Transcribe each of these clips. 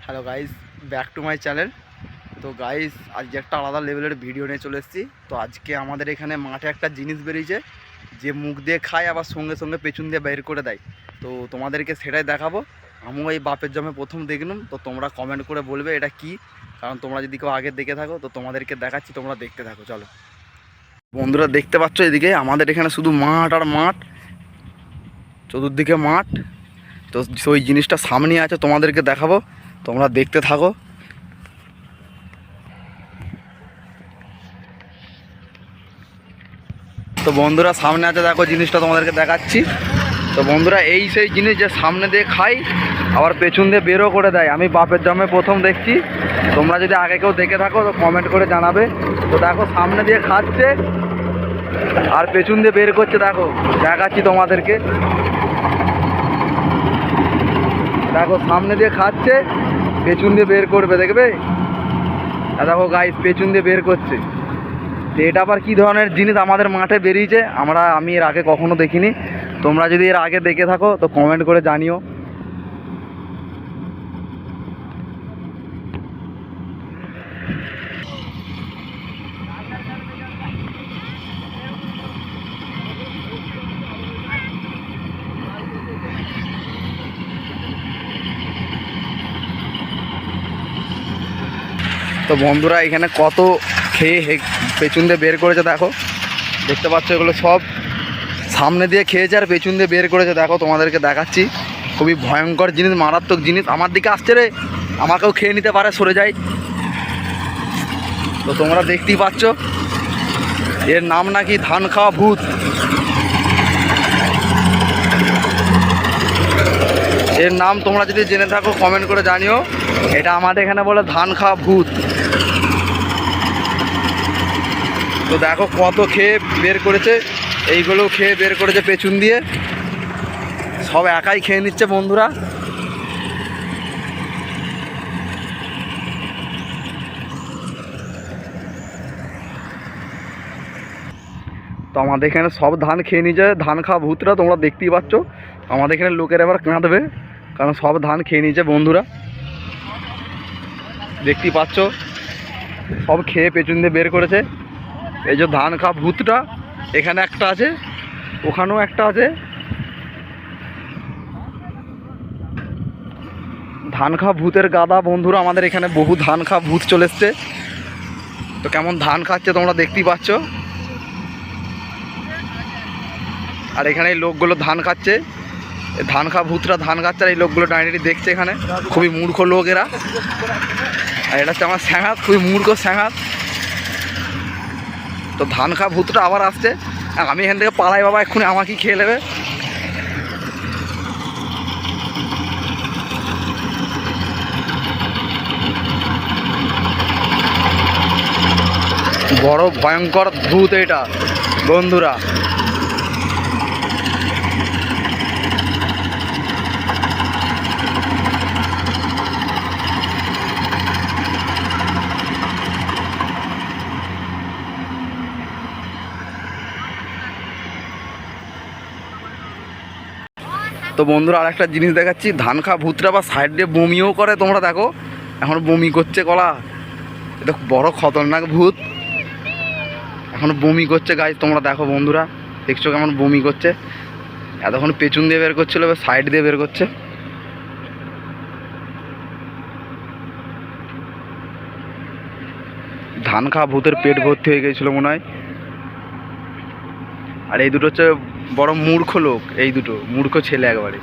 Hello guys, back to my channel. তো guys, আজকে একটা আলাদা লেভেলের ভিডিও নিয়ে চলে এসেছি। তো আজকে আমাদের এখানে মাঠে একটা জিনিস বেরিয়েছে, যে মুখ দিয়ে খায় আবার সঙ্গে সঙ্গে পেছন দিয়ে বের করে দেয়। তো তোমাদেরকে সেটাই দেখাবো। আমিও এই বাপের জমে প্রথম দেখলাম। তো তোমরা কমেন্ট করে বলবে এটা কি, কারণ তোমরা যদি কেউ আগে দেখে থাকো তো তোমাদেরকে দেখাচ্ছি, তোমরা দেখতে থাকো। চলো বন্ধুরা, দেখতে পাচ্ছ এদিকে আমাদের এখানে শুধু মাঠ আর মাঠ, চতুর্দিকে মাঠ। তো ওই জিনিসটা সামনে আছে, তোমাদেরকে দেখাবো, তোমরা দেখতে থাকো। তো বন্ধুরা, সামনে আছে, দেখো জিনিসটা তোমাদেরকে দেখাচ্ছি। তো বন্ধুরা, এই সেই জিনিস যে সামনে দিয়ে খাই আবার পেছন দিয়ে বেরও করে দেয়। আমি বাপের জন্মে প্রথম দেখছি। তোমরা যদি আগে কেউ দেখে থাকো তো কমেন্ট করে জানাবে। তো দেখো সামনে দিয়ে খাচ্ছে আর পেছন দিয়ে বের করছে, দেখো দেখাচ্ছি তোমাদেরকে। দেখো সামনে দিয়ে খাচ্ছে, পেছন দিয়ে বের করবে, দেখবে। আর দেখো গাইস, পেছন দিয়ে বের করছে। তো এটা আবার কী ধরনের জিনিস আমাদের মাঠে বেরিয়েছে, আমি এর আগে কখনো দেখিনি। তোমরা যদি এর আগে দেখে থাকো তো কমেন্ট করে জানিও। তো বন্ধুরা, এখানে কত খেয়ে পেছন দিয়ে বের করেছে, দেখো দেখতে পাচ্ছ। এগুলো সব সামনে দিয়ে খেয়েছে আর পেছন দিয়ে বের করেছে। দেখো তোমাদেরকে দেখাচ্ছি, খুবই ভয়ঙ্কর জিনিস, মারাত্মক জিনিস। আমার দিকে আসছে রে, আমাকেও খেয়ে নিতে পারে, সরে যায়। তো তোমরা দেখতেই পাচ্ছ, এর নাম নাকি ধান খাওয়া ভূত। এর নাম তোমরা যদি জেনে থাকো কমেন্ট করে জানিও। এটা আমাদের এখানে বলে ধান খাওয়া ভূত। তো দেখো কত খেয়ে বের করেছে, এইগুলোও খেয়ে বের করেছে পেছন দিয়ে, সব একাই খেয়ে নিচ্ছে বন্ধুরা। তো আমাদের এখানে সব ধান খেয়ে নিয়ে যায় ধান খাওয়া ভূতরা, তোমরা দেখতেই পাচ্ছ। আমাদের এখানে লোকের এবার কাঁদবে, কারণ সব ধান খেয়ে নিয়েছে বন্ধুরা, দেখতেই পাচ্ছ। সব খেয়ে পেছন দিয়ে বের করেছে। এই যে ধান খাওয়া ভূতটা, এখানে একটা আছে, ওখানেও একটা আছে। ধান খাওয়া ভূতের গাদা বন্ধুরা, আমাদের এখানে বহু ধান খাওয়া ভূত চলে এসছে। তো কেমন ধান খাচ্ছে তোমরা দেখতেই পাচ্ছ। আর এখানে এই লোকগুলো ধান খাচ্ছে, ধান খাওয়া ভূতরা ধান খাচ্ছে, আর এই লোকগুলো দাঁড়িয়ে দেখছে। এখানে খুবই মূর্খ লোক এরা। আর এটা হচ্ছে আমার স্যাঙাত, খুবই মূর্খ স্যাঙাত। তো ধান খাওয়া ভূতটা আবার আসছে, আমি এখান থেকে পালাই বাবা, এক্ষুনি আমাকেই খেয়ে নেবে। বড় ভয়ঙ্কর ভূত এটা বন্ধুরা। তো বন্ধুরা, আর একটা জিনিস দেখাচ্ছি, ধান খাওয়া ভূতরা বা সাইড দিয়ে বমিও করে, তোমরা দেখো এখন বমি করছে কলা। এটা বড় খতরনাক ভূত, এখন বমি করছে গাইজ, তোমরা দেখো বন্ধুরা, দেখছো কেমন বমি করছে। এতক্ষণ পেছন দিয়ে বের করছিল, এবার সাইড দিয়ে বের করছে। ধান খাওয়া ভূতের পেট ভর্তি হয়ে গেছিলো মনে হয়। আর এই দুটো হচ্ছে বড় মূর্খ লোক, এই দুটো মূর্খ ছেলে একবারে।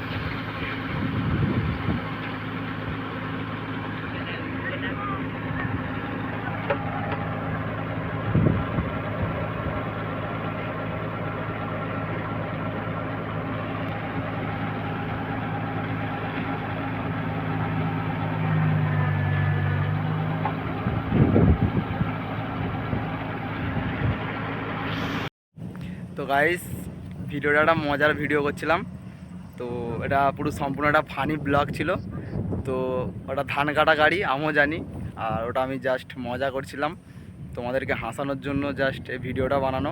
তো গাইস, ভিডিওটা একটা মজার ভিডিও করছিলাম। তো এটা পুরো সম্পূর্ণ একটা ফানি ব্লগ ছিল। তো ওটা ধান কাটা গাড়ি, আমিও জানি। আর ওটা আমি জাস্ট মজা করছিলাম, তোমাদেরকে হাসানোর জন্য জাস্ট এই ভিডিওটা বানানো।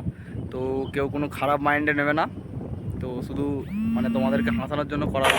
তো কেউ কোনো খারাপ মাইন্ডে নেবে না, তো শুধু তোমাদেরকে হাসানোর জন্য করা।